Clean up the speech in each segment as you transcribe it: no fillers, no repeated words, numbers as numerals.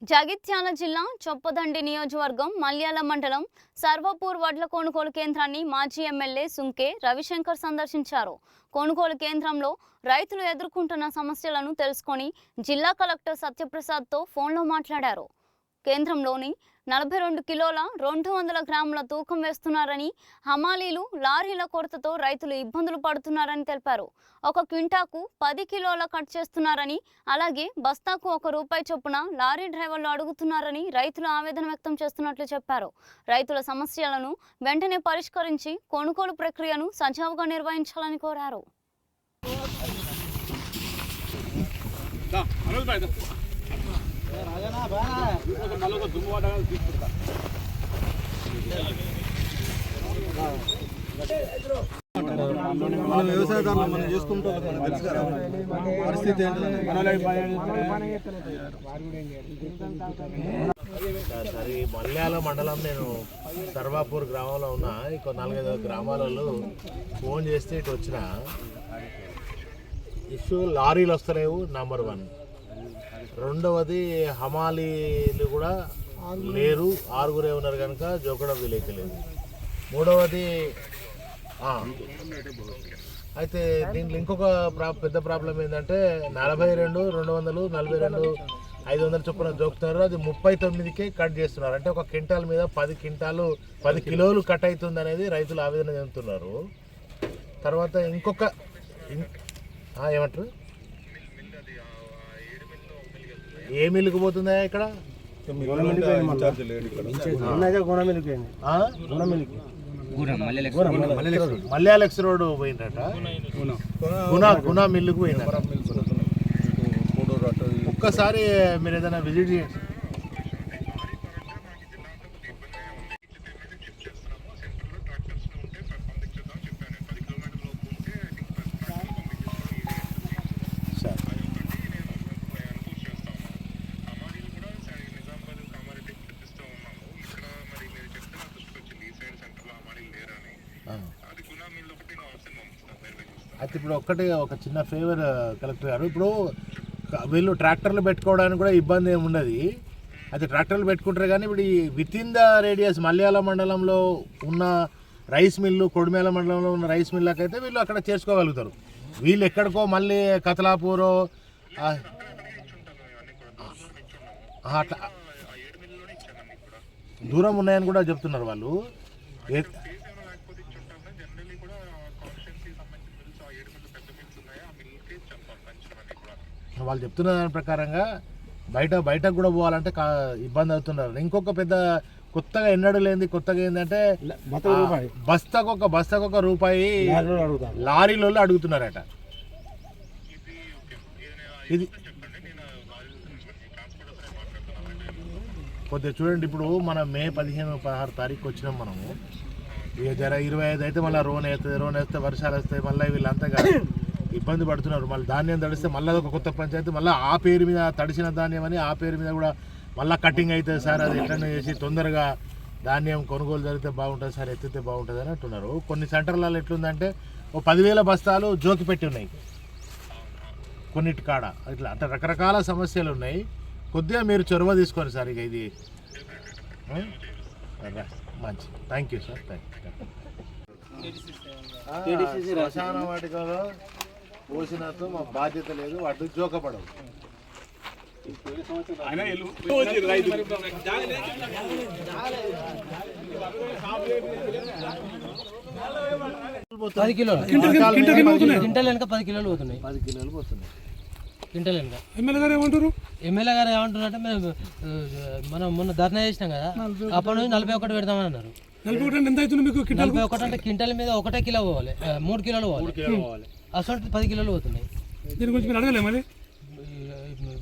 జగిత్యాల జిల్లా చొప్పదండి నియోజకవర్గం మల్యాల మండలం సర్వపూర్ వడ్ల కొనుగోలు కేంద్రాన్ని మాజీ ఎమ్మెల్యే సుంకే రవిశంకర్ సందర్శించారు. కొనుగోలు కేంద్రంలో రైతులు ఎదుర్కొంటున్న సమస్యలను తెలుసుకొని జిల్లా కలెక్టర్ సత్యప్రసాద్తో ఫోన్లో మాట్లాడారు. కేంద్రంలోని 42 కిలోల 200 గ్రాముల తూకం వేస్తున్నారని, హమాలీలు లారీల కొరతతో రైతులు ఇబ్బందులు పడుతున్నారని తెలిపారు. ఒక క్వింటాకు 10 కిలోల కట్ చేస్తున్నారని, అలాగే బస్తాకు ₹1 చొప్పున లారీ డ్రైవర్లు అడుగుతున్నారని రైతులు ఆవేదన వ్యక్తం చేస్తున్నట్లు చెప్పారు. రైతుల సమస్యలను వెంటనే పరిష్కరించి కొనుగోలు ప్రక్రియను సజావుగా నిర్వహించాలని కోరారు. మన వ్యవసాయదారులు మనం చేసుకుంటాం తెలుసు కదా పరిస్థితి సరే మల్యాల మండలం నేను సర్వాపూర్ గ్రామంలో ఉన్నా. ఇంకో 4-5 గ్రామాలలో ఫోన్ చేస్తే ఇటు వచ్చిన ఇష్యూ లారీలు వస్తలేవు నంబర్ 1. రెండవది హమాలీలు కూడా లేరు, 6 ఉన్నారు కనుక జోకడం వీలైతలేదు. మూడవది అయితే దీంట్లో ఇంకొక పెద్ద ప్రాబ్లం ఏంటంటే 42, 200, 42, 500 చొప్పున జోకుతున్నారు. అది 39కే కట్ చేస్తున్నారు. అంటే ఒక క్వింటాల్ మీద 10 కిలోలు కట్ అవుతుంది అనేది రైతులు ఆవేదన చెందుతున్నారు. తర్వాత ఇంకొక ఏమంటారు, ఏ మిల్లుకు పోతుందా ఇక్కడ? మల్యాలెక్స్ రోడ్ పోయిందట, గునా మిల్లుకు పోయిందట. ఒక్కసారి మీరు ఏదైనా విజిట్ చేయండి. అయితే ఇప్పుడు ఒక చిన్న ఫేవర్ కలెక్టర్ గారు, ఇప్పుడు వీళ్ళు ట్రాక్టర్లు పెట్టుకోవడానికి కూడా ఇబ్బంది ఏమి ఉండదు. అయితే ట్రాక్టర్లు పెట్టుకుంటారు కానీ ఇప్పుడు ఈ with in the radius Malyala మండలంలో ఉన్న రైస్ మిల్లు, కొడిమేల మండలంలో ఉన్న రైస్ మిల్లకైతే వీళ్ళు అక్కడ చేర్చుకోగలుగుతారు. వీళ్ళు ఎక్కడికో మళ్ళీ కతలాపూరో అట్లా దూరం ఉన్నాయని కూడా చెప్తున్నారు వాళ్ళు. వాళ్ళు చెప్తున్న దాని ప్రకారంగా బయటకు కూడా పోవాలంటే ఇబ్బంది అవుతున్నారు. ఇంకొక పెద్ద కొత్తగా ఎన్నడూ లేనిది కొత్తగా ఏంటంటే బస్తాకు ఒక రూపాయి లారీలో అడుగుతున్నారట. ఇది కొద్దిగా చూడండి, ఇప్పుడు మనం మే 15-16 తారీఖు వచ్చినాం మనము. ఇక జర 25 అయితే మళ్ళీ రోన్ వేస్తే వర్షాలు వస్తాయి, మళ్ళీ వీళ్ళంతా ఇబ్బంది పడుతున్నారు. మళ్ళీ ధాన్యం తడిస్తే మళ్ళీ ఒక కొత్త పంచాయతీ, మళ్ళీ ఆ పేరు మీద తడిసిన ధాన్యం అని ఆ పేరు మీద కూడా మళ్ళీ కటింగ్ అవుతుంది సార్. అది ఎట్లనే చేసి తొందరగా ధాన్యం కొనుగోలు జరిగితే బాగుంటుంది సార్, ఎత్తితే బాగుంటుంది అని అంటున్నారు. కొన్ని సెంటర్లలో ఎట్లుందంటే 10,000 బస్తాలు జోకి పెట్టి ఉన్నాయి కొన్నిటి కాడ. ఇట్లా అంటే రకరకాల సమస్యలు ఉన్నాయి. కొద్దిగా మీరు చొరవ తీసుకోండి సార్. ఇక ఇది మంచి థ్యాంక్ యూ సార్. శ్మశాన వాటికలో పోసినట్టు మా బాధ్యత లేదు, వాటి జోకపడవు. ఎమ్మెల్యే గారు ఏమంటారు అంటే మనం మొన్న ధర్నా చేసినాం కదా, అప్పటి నుంచి 41 పెడతామని అన్నారు. 41 అంటే క్వింటల్ మీద 1 కిలో పోవాలి, 3 కిలోలు పోవాలి. అసలు 10 కిలోలు పోతున్నాయి. దీని గురించి మీరు అడగలే మరి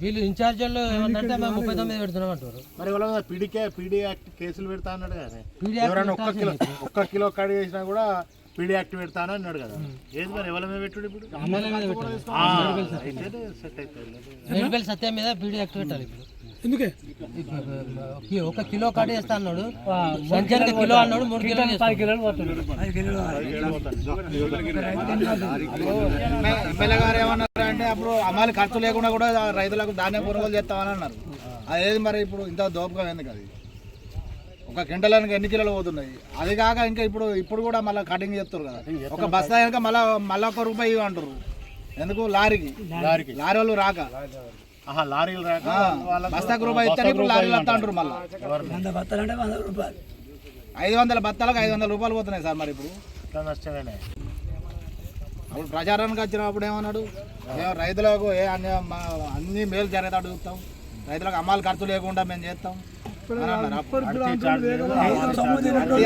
వీళ్ళు ఇన్ఛార్జ్ వాళ్ళు ఏమంటే మేము 39 పెడుతున్నాం అంటారు. మరి పీడీ యాక్ట్ కేసులు పెడతా అన్నాడు కదా, ఎవరైనా 1 కిలో కడి చేసినా కూడా పీడీ యాక్ట్ పెడతాను అన్నాడు కదా. ఏది మరి ఎవరి మీద పెట్టుడు? ఇప్పుడు సత్యం మీద పీడీ యాక్ట్ పెట్టాలి ఇప్పుడు. ఎందుకే ఒక కిలో కట్ చేస్తా అన్నాడు, సంచానికి కిలో అన్నాడు, 3 కిలోలు 5 కిలోలు పోతున్నాడు. ఎమ్మెల్యే గారు ఏమన్నారు అంటే అప్పుడు అమ్మాయిలు ఖర్చు లేకుండా కూడా రైతులకు ధాన్యం కొనుగోలు చేస్తామని అన్నారు. అదేది మరి ఇప్పుడు ఇంత దోపకం ఎందుకు? అది ఒక క్వింటలానికి ఎన్ని కిలోలు పోతున్నాయి? అది కాక ఇంకా ఇప్పుడు కూడా మళ్ళీ కటింగ్ చేస్తారు కదా, ఒక బస్తా కనుక మళ్ళీ ₹1 అంటారు. ఎందుకు? లారీ వాళ్ళు రాక లారీలు రాక బస్తాకు ₹1 ఇస్తారు, ఇప్పుడు లారీలు వస్తా అంటారు. మళ్ళీ 500 బత్తాలకు ₹500 పోతున్నాయి సార్. మరి ఇప్పుడు నష్టమేనే. అప్పుడు ప్రచారానికి వచ్చినప్పుడు ఏమన్నాడు, రైతులకు అన్ని మేలు జరిగేటట్టు చూస్తాం, రైతులకు అమ్మాలు ఖర్చు లేకుండా మేము చేస్తాం అని అన్నారు.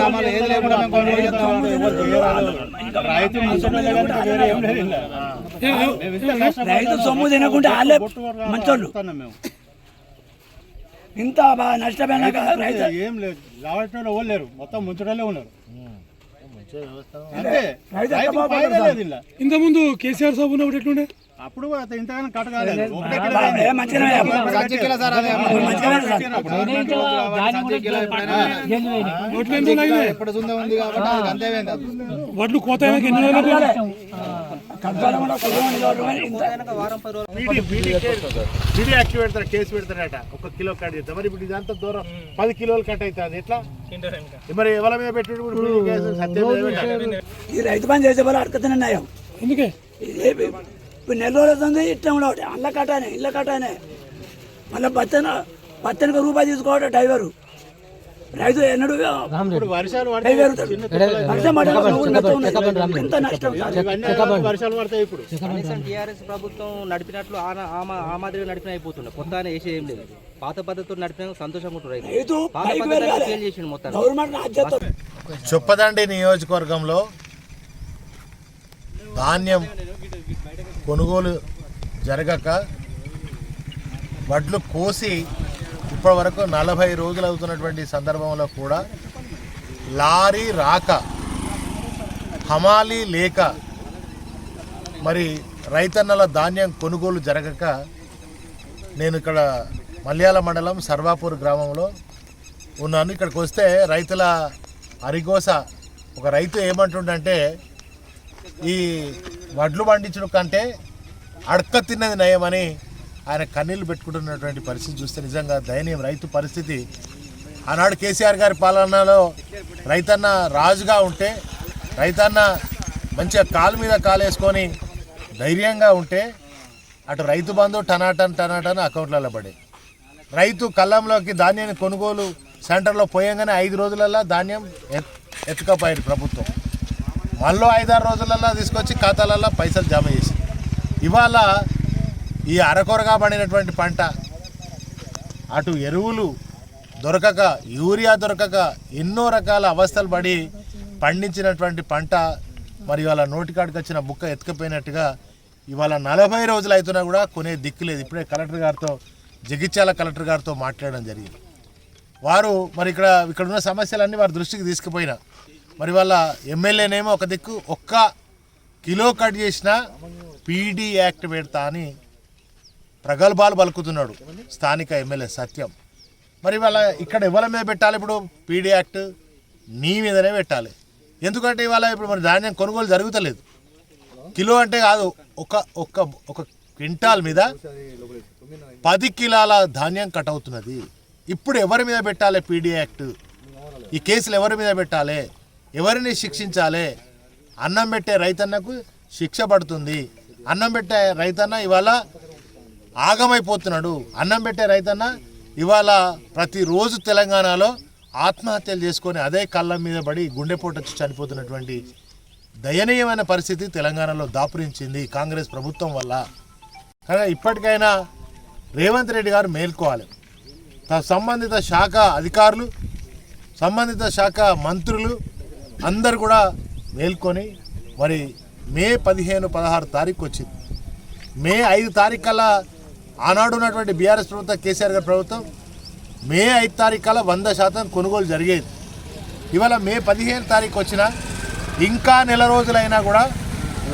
అమ్మాలు ఏది లేకుండా మేము కొనుగోలు చేస్తాం. రైతు సొమ్ము తినకుండా వాళ్ళే మంచోళ్ళు. ఇంత బాగా నష్టపోయినాక రైతు ఏం లేదు, రావటం వాళ్ళు లేరు, మొత్తం ముంచడలే ఉన్నారు. ఇంతకుముందు కేసీఆర్ సాబు ఉన్నప్పుడు ఎట్లుండే? అప్పుడు ఇంతగానో కట్ కాలేదు. వడ్లు కోత కేసు పెడతారట, 1 కిలో కట్ చేస్తా. మరి ఇప్పుడు ఇదంతా దూరం 10 కిలోలు కట్ అవుతుంది, ఎట్లా? మరి ఎవరి మీద పెట్టి ఈ రైతు పని చేసే వాళ్ళు అడగతున్నాయి. ఎందుకే ఇప్పుడు నెల రోజులు అవుతుంది ఇష్టం కూడా ఒకటి అల్ల కట్టానే ఇళ్ళ కట్టానే, మళ్ళీ బత్తనికి ₹1 తీసుకోవడం డ్రైవరు. రైతు ఎన్నడూ వర్షాలు ఎంత నష్టం. వర్షాలు పడతాయి. ఇప్పుడు టీఆర్ఎస్ ప్రభుత్వం నడిపినట్లు ఆ మాదిరిగా నడిపిన అయిపోతుండే, కొత్త వేసే ఏం లేదు. పాత పద్ధతితో నడిపిన సంతోషంగా ఉంటుంది రైతు. పాత పద్ధతి ఫెయిల్ చేసిండు మొత్తం. చొప్పదండి నియోజకవర్గంలో ధాన్యం కొనుగోలు జరగక వడ్లు కోసి ఇప్పటి వరకు 40 రోజులు అవుతున్నటువంటి సందర్భంలో కూడా లారీ రాక, హమాలీ లేక, మరి రైతన్నల ధాన్యం కొనుగోలు జరగక నేను ఇక్కడ మల్యాల మండలం సర్వాపూర్ గ్రామంలో ఉన్నాను. ఇక్కడికి వస్తే రైతుల అరిగోస, ఒక రైతు ఏమంటుండంటే ఈ వడ్లు పండించడం కంటే అడక తిన్నది నయమని ఆయన కన్నీళ్లు పెట్టుకుంటున్నటువంటి పరిస్థితి చూస్తే నిజంగా దయనీయం రైతు పరిస్థితి. ఆనాడు కేసీఆర్ గారి పాలనలో రైతన్న రాజుగా ఉంటే, రైతన్న మంచిగా కాలు మీద కాలేసుకొని ధైర్యంగా ఉంటే అటు రైతు బంధు టనాటన్ అకౌంట్లలో పడే, రైతు కళ్ళంలోకి ధాన్యాన్ని కొనుగోలు సెంటర్లో పోయంగానే 5 రోజులలో ధాన్యం ఎత్తుకపోయారు ప్రభుత్వం. మళ్ళీ 5-6 రోజులలో తీసుకొచ్చి ఖాతాలలో పైసలు జమ చేసి, ఇవాళ ఈ అరకొరగా పండినటువంటి పంట, అటు ఎరువులు దొరకక, యూరియా దొరకక, ఎన్నో రకాల అవస్థలు పడి పండించినటువంటి పంట మరి ఇవాళ నోటికాడికి వచ్చిన బుక్క ఎత్తుకపోయినట్టుగా ఇవాళ 40 రోజులు అవుతున్నా కూడా కొనే దిక్కు లేదు. ఇప్పుడే కలెక్టర్ గారితో, జగిత్యాల కలెక్టర్ గారితో మాట్లాడడం జరిగింది. వారు మరి ఇక్కడ ఉన్న సమస్యలన్నీ వారి దృష్టికి తీసుకుపోయినా, మరి వాళ్ళ ఎమ్మెల్యేనేమో ఒక దిక్కు 1 కిలో కట్ చేసినా పీడీ యాక్ట్ పెడతా అని ప్రగల్భాలు పలుకుతున్నాడు స్థానిక ఎమ్మెల్యే సత్యం. మరి ఇవాళ ఇక్కడ ఎవరి మీద పెట్టాలి? ఇప్పుడు పీడీ యాక్ట్ నీ మీదనే పెట్టాలి. ఎందుకంటే ఇవాళ ఇప్పుడు మరి ధాన్యం కొనుగోలు జరుగుతలేదు. కిలో అంటే కాదు, ఒక క్వింటాల్ మీద 10 కిలోల ధాన్యం కట్ అవుతున్నది. ఇప్పుడు ఎవరి మీద పెట్టాలి పీడీ యాక్ట్? ఈ కేసులు ఎవరి మీద పెట్టాలి? ఎవరిని శిక్షించాలి? అన్నం పెట్టే రైతన్నకు శిక్ష పడుతుంది. అన్నం పెట్టే రైతన్న ఇవాళ ఆగమైపోతున్నాడు. అన్నం పెట్టే రైతన్న ఇవాళ ప్రతిరోజు తెలంగాణలో ఆత్మహత్యలు చేసుకొని అదే కళ్ళం మీద పడి గుండెపోటు వచ్చి చనిపోతున్నటువంటి దయనీయమైన పరిస్థితి తెలంగాణలో దాపురించింది కాంగ్రెస్ ప్రభుత్వం వల్ల. కానీ ఇప్పటికైనా రేవంత్ రెడ్డి గారు మేల్కోవాలి. సంబంధిత శాఖ అధికారులు, సంబంధిత శాఖ మంత్రులు అందరు కూడా మేల్కొని మరి మే 15-16 తారీఖు వచ్చింది. మే 5 తారీఖు కల్లా ఆనాడు ఉన్నటువంటి బీఆర్ఎస్ ప్రభుత్వం, కేసీఆర్ గారి ప్రభుత్వం మే 5 తారీఖు కల్లా 100% కొనుగోలు జరిగేది. ఇవాళ మే 15 తారీఖు వచ్చినా ఇంకా నెల రోజులైనా కూడా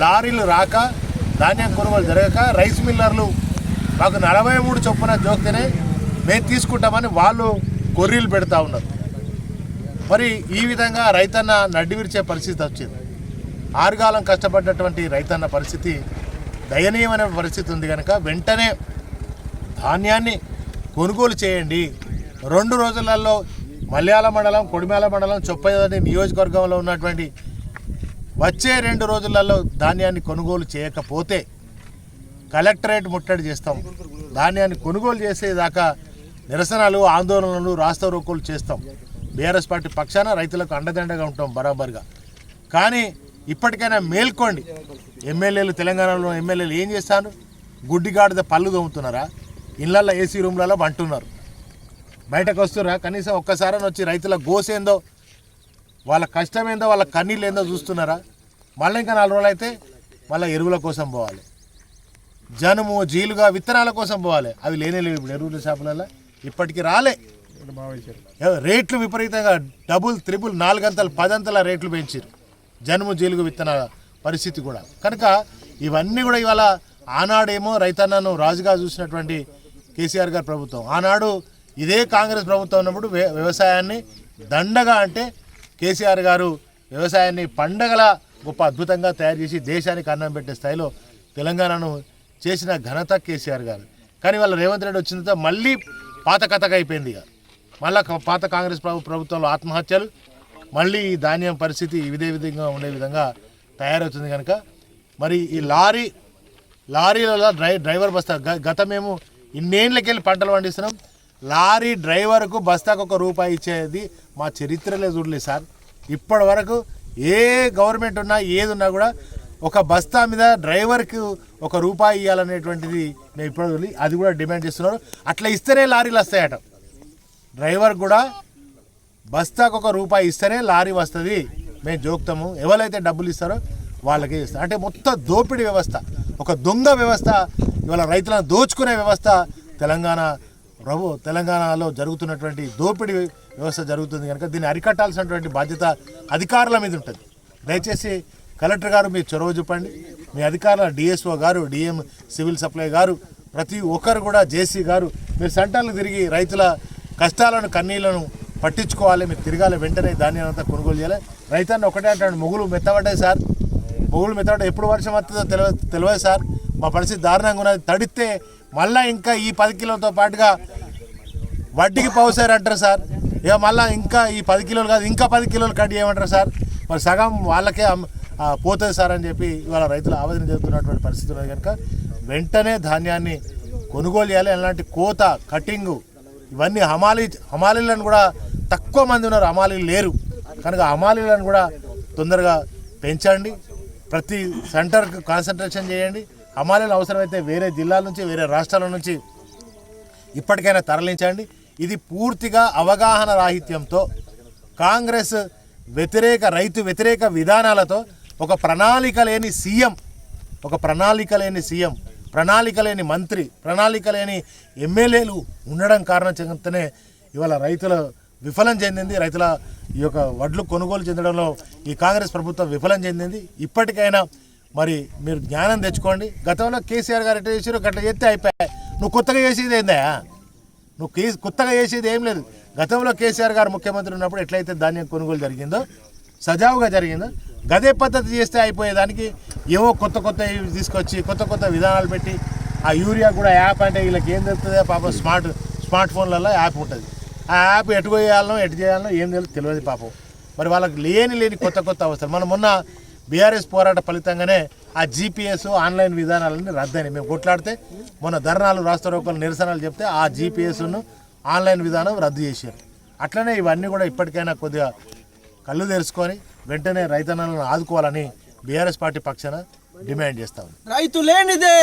లారీలు రాక, ధాన్యం కొనుగోలు జరగక, రైస్ మిల్లర్లు మాకు 43 చొప్పున జోక్తేనే మేము తీసుకుంటామని వాళ్ళు కొర్రీలు పెడతా ఉన్నారు. మరి ఈ విధంగా రైతన్న నడ్డి విరిచే పరిస్థితి వచ్చింది. ఆరుగాలం కష్టపడ్డటువంటి రైతన్న పరిస్థితి దయనీయమైన పరిస్థితి ఉంది కనుక వెంటనే ధాన్యాన్ని కొనుగోలు చేయండి. 2 రోజులలో మల్యాల మండలం, కొడిమేల మండలం, చొప్పదండి నియోజకవర్గంలో ఉన్నటువంటి వచ్చే 2 రోజులలో ధాన్యాన్ని కొనుగోలు చేయకపోతే కలెక్టరేట్ ముట్టడి చేస్తాం. ధాన్యాన్ని కొనుగోలు చేసేదాకా నిరసనలు, ఆందోళనలు, రాస్తారోకోలు చేస్తాం. బీఆర్ఎస్ పార్టీ పక్షాన రైతులకు అండదండగా ఉంటాం బరాబర్గా. కానీ ఇప్పటికైనా మేల్కోండి. ఎమ్మెల్యేలు, తెలంగాణలో ఎమ్మెల్యేలు ఏం చేస్తాను? గుడ్డిగాడిద పళ్ళు దొమ్ముతున్నారా? ఇళ్ళల్లో ఏసీ రూమ్లలో అంటున్నారు. బయటకు వస్తురా? కనీసం ఒక్కసారి వచ్చి రైతుల గోసేందో, వాళ్ళ కష్టమేందో, వాళ్ళ కన్నీళ్ళు ఏందో చూస్తున్నారా? మళ్ళీ ఇంకా 4 రోజులు అయితే మళ్ళీ ఎరువుల కోసం పోవాలి, జనుము జీలుగా విత్తనాల కోసం పోవాలి. అవి లేనే లేవు ఇప్పుడు ఎరువుల షాపులలో. ఇప్పటికీ రాలే. రేట్లు విపరీతంగా డబుల్, త్రిబుల్, 4 అంతలు 10 అంతల రేట్లు పెంచారు జనుము జీలుగు విత్తనాల పరిస్థితి కూడా. కనుక ఇవన్నీ కూడా ఇవాళ ఆనాడేమో రైతన్నను రాజుగా చూసినటువంటి కేసీఆర్ గారి ప్రభుత్వం, ఆనాడు ఇదే కాంగ్రెస్ ప్రభుత్వం ఉన్నప్పుడు వ్యవసాయాన్ని దండగా, అంటే కేసీఆర్ గారు వ్యవసాయాన్ని పండగల గొప్ప అద్భుతంగా తయారు చేసి దేశానికి అన్నం పెట్టే స్థాయిలో తెలంగాణను చేసిన ఘనత కేసీఆర్ గారు. కానీ వాళ్ళ రేవంత్ రెడ్డి వచ్చిన తర్వాత మళ్ళీ పాత కథగా అయిపోయింది. ఇక మళ్ళీ పాత కాంగ్రెస్ ప్రభుత్వంలో ఆత్మహత్యలు, మళ్ళీ ఈ ధాన్యం పరిస్థితి ఇదే విధంగా ఉండే విధంగా తయారవుతుంది. కనుక మరి ఈ లారీలలో డ్రైవర్ బస్తా, గత మేము ఇన్నేళ్ళకెళ్ళి పంటలు పండిస్తున్నాం, లారీ డ్రైవర్కు బస్తాకు ₹1 ఇచ్చేది మా చరిత్రలో చూడలేదు సార్. ఇప్పటి వరకు ఏ గవర్నమెంట్ ఉన్నా ఏది ఉన్నా కూడా ఒక బస్తా మీద డ్రైవర్కి ₹1 ఇవ్వాలనేటువంటిది మేము ఇప్పుడు అది కూడా డిమాండ్ చేస్తున్నారు. అట్లా ఇస్తేనే లారీలు వస్తాయట. డ్రైవర్ కూడా బస్తాకు ₹1 ఇస్తేనే లారీ వస్తుంది. మేము జోక్తాము, ఎవరైతే డబ్బులు ఇస్తారో వాళ్ళకే ఇస్తాం. అంటే మొత్తం దోపిడీ వ్యవస్థ, ఒక దొంగ వ్యవస్థ, ఇవాళ రైతులను దోచుకునే వ్యవస్థ తెలంగాణలో జరుగుతున్నటువంటి దోపిడీ వ్యవస్థ జరుగుతుంది. కనుక దీన్ని అరికట్టాల్సినటువంటి బాధ్యత అధికారుల మీద ఉంటుంది. దయచేసి కలెక్టర్ గారు మీరు చొరవ చూపండి. మీ అధికారుల డిఎస్ఓ గారు, డిఎం సివిల్ సప్లై గారు, ప్రతి ఒక్కరు కూడా, జేసీ గారు, మీరు సెంటర్లు తిరిగి రైతుల కష్టాలను, కన్నీళ్లను పట్టించుకోవాలి. మీరు తిరగాలి, వెంటనే ధాన్యాన్ని అంతా కొనుగోలు చేయాలి. రైతాన్ని ఒకటే అంటాడు, మొగులు మెత్తబడ్డాయి సార్, మొగులు మెత్తబడ్డాయి, ఎప్పుడు వర్షం వస్తుందో తెలియదు సార్, మా పరిస్థితి దారుణంగా ఉన్నది. తడిస్తే మళ్ళీ ఇంకా ఈ 10 కిలోలతో పాటుగా వడ్డీకి పౌసారు అంటారు సార్. ఇక మళ్ళీ ఇంకా ఈ 10 కిలోలు కాదు, ఇంకా 10 కిలోలు కట్ చేయమంటారు సార్. మరి సగం వాళ్ళకే పోతుంది సార్ అని చెప్పి ఇవాళ రైతులు ఆవేదన చెందుతున్నటువంటి పరిస్థితి ఉన్నది. కనుక వెంటనే ధాన్యాన్ని కొనుగోలు చేయాలి. అలాంటి కోత, కటింగు, ఇవన్నీ హమాలీలను కూడా తక్కువ మంది ఉన్నారు, హమాలీలు లేరు. కనుక హమాలీలను కూడా తొందరగా పెంచండి. ప్రతి సెంటర్కి కాన్సన్ట్రేషన్ చేయండి. హమాలీలు అవసరమైతే వేరే జిల్లాల నుంచి, వేరే రాష్ట్రాల నుంచి ఇప్పటికైనా తరలించండి. ఇది పూర్తిగా అవగాహన రాహిత్యంతో, కాంగ్రెస్ వ్యతిరేక, రైతు వ్యతిరేక విధానాలతో ఒక ప్రణాళిక లేని సీఎం, ప్రణాళిక లేని మంత్రి, ప్రణాళిక లేని ఎమ్మెల్యేలు ఉండడం కారణం చేతనే ఇవాళ రైతుల విఫలం చెందింది. రైతుల ఈ యొక్క వడ్లు కొనుగోలు చెందడంలో ఈ కాంగ్రెస్ ప్రభుత్వం విఫలం చెందింది. ఇప్పటికైనా మరి మీరు జ్ఞానం తెచ్చుకోండి. గతంలో కేసీఆర్ గారు ఎట్లా చేసారో గట్ల చేస్తే అయిపోయాయి. నువ్వు కొత్తగా చేసేది ఏందా? నువ్వు కొత్తగా చేసేది ఏం లేదు. గతంలో కేసీఆర్ గారు ముఖ్యమంత్రి ఉన్నప్పుడు ఎట్లయితే ధాన్యం కొనుగోలు జరిగిందో, సజావుగా జరిగిందో, గదే పద్ధతి చేస్తే అయిపోయేదానికి ఏవో కొత్త తీసుకొచ్చి కొత్త విధానాలు పెట్టి, ఆ యూరియా కూడా యాప్, అంటే వీళ్ళకి ఏం తెలుస్తుందో పాపం, స్మార్ట్ ఫోన్లలో యాప్ ఉంటుంది. ఆ యాప్ ఎటు చేయాలనో ఎటు చేయాలనో ఏం తెలియదు పాపం. మరి వాళ్ళకి లేని కొత్త అవసరం. మనం మొన్న బీఆర్ఎస్ పోరాట ఫలితంగానే ఆ జీపీఎస్, ఆన్లైన్ విధానాలన్నీ రద్దయినాయి. మేము కొట్లాడితే మొన్న ధర్నాలు, రాస్తారోకోలు, నిరసనలు చెప్తే ఆ జీపీఎస్ను, ఆన్లైన్ విధానం రద్దు చేశారు. అట్లనే ఇవన్నీ కూడా ఇప్పటికైనా కొద్దిగా కళ్ళు తెరుచుకొని వెంటనే రైతన్నలను ఆదుకోవాలని బీఆర్ఎస్ పార్టీ పక్షాన డిమాండ్ చేస్తాం. రైతు లేనిదే